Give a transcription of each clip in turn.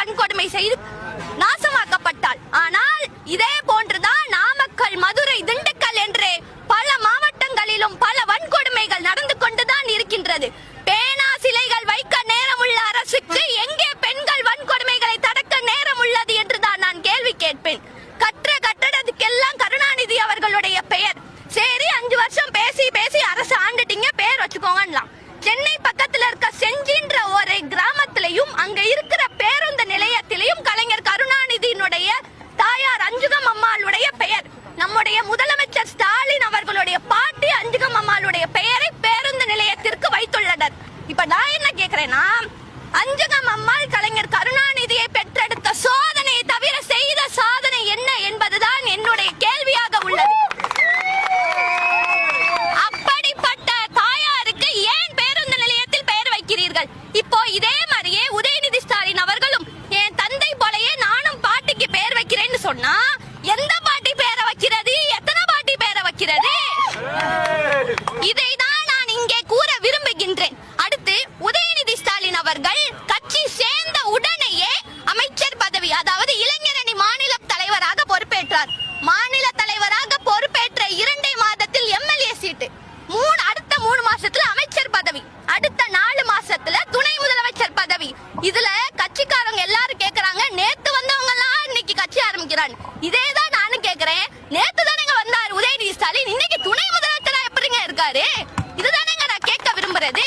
வன்கொடுமை செய்து நாசமாக்கப்பட்டாள். ஆனால் இதே போன்றுதான் நாமக்கல், மதுரை, திண்டுக்கல் என்று பல மாவட்டங்களிலும் பல வன்கொடுமைகள் நடந்து கொண்டுதான் இருக்கின்றது. பேனா சிலைகள் வைக்க நேரமுள்ள அரசுக்கு எங்கே பெண்கள் வன்கொடுமைகளை தடுக்க நேரம் உள்ளது என்றுதான் நான் கேள்வி கேட்பேன். கட்டடத்துக்கெல்லாம் கருணாநிதி அவர்களுடைய பெயர். சரி, 5 வருஷம் பேசி பேசி அரசு ஆண்டுட்டீங்க, பேர் வச்சுக்கோங்கலாம். சென்னை பக்கத்துல இருக்க செஞ்சின்ற ஒரு கிராமத்திலையும் அங்க இருக்கிற பேருந்து நிலையத்திலையும் கலைஞர் கருணாநிதியினுடைய தாயார் அஞ்சுகம் அம்மாளுடைய பெயர், நம்முடைய முதலமைச்சர் ஸ்டாலின் அவர்களுடைய பாட்டி அஞ்சுகம் அம்மாளுடைய பெயரை பேருந்து நிலையத்திற்கு வைத்துள்ளனர். இப்ப நான் என்ன கேக்குறேன்னா, அஞ்சுகம் அம்மாள் கலைஞர் கருணாநிதியை பெற்றெடுத்த சோதனையை தவிர செய்த சாதனை என்ன என்பதுதான் என்னுடைய கேள்வியாக உள்ளது. அப்படிப்பட்ட தாயாருக்கு ஏன் பேருந்து நிலையத்தில் பெயர் வைக்கிறீர்கள்? இப்போ இதே மாதிரியே உதயநிதி ஸ்டாலின் அவர்களும் என் தந்தை போலயே நானும் பாட்டிக்கு பெயர் வைக்கிறேன்னு சொன்னா எந்த பாட்டி பேரை வைக்கிறது? எத்தனை பாட்டி பேரை வைக்கிறது? இதைதான் நான் இங்கே கூற விரும்புகின்றேன். அடுத்து, உதயநிதி ஸ்டாலின் அவர்கள் கட்சி சேர்ந்த உடனேயே அமைச்சர் பதவி, அதாவது இளைஞரணி மாநில தலைவராக பொறுப்பேற்றார். மாநில தலைவராக பொறுப்பேற்ற 2 மாதத்தில் எம்எல்ஏ சீட்டு, அடுத்த 3 மாசத்துல அமைச்சர் பதவி, அடுத்த 4 மாசத்துல துணை முதலமைச்சர் பதவி. இதுல கட்சிக்காரங்க எல்லாரும் கேக்குறாங்க, நேத்து வந்தவங்க எல்லாம் இன்னைக்கு கட்சி ஆரம்பிக்கிறாங்க. இதேதான் நானும் கேக்குறேன். நேத்து தானே வந்தாரு உதயநிதி ஸ்டாலின், இன்னைக்கு துணை முதலமைச்சரா எப்படிங்க இருக்காரு? இதுதானேங்க நான் கேட்க விரும்புறது.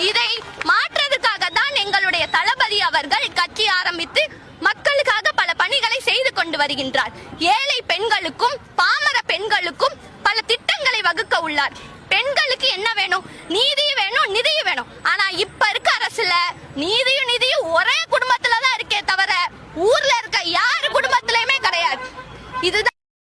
இதை மாற்றுறதுக்காக தான் எங்களுடைய தளபதி அவர்கள் கட்சி ஆரம்பித்து மக்களுக்காக பல பணிகளை செய்து கொண்டு வருகின்றார். ஏழை பெண்களுக்கும் பாமர பெண்களுக்கும் பல திட்டங்களை வகுக்க உள்ளார். பெண்களுக்கு என்ன வேணும்? நீதியும் வேணும், நிதியும் வேணும். ஆனா இப்ப இருக்க அரசுல நீதியும் ஒரே குடும்பத்துலதான் இருக்கே தவிர ஊர்ல இருக்க யாரு குடும்பத்திலயுமே கிடையாது. இதுதான்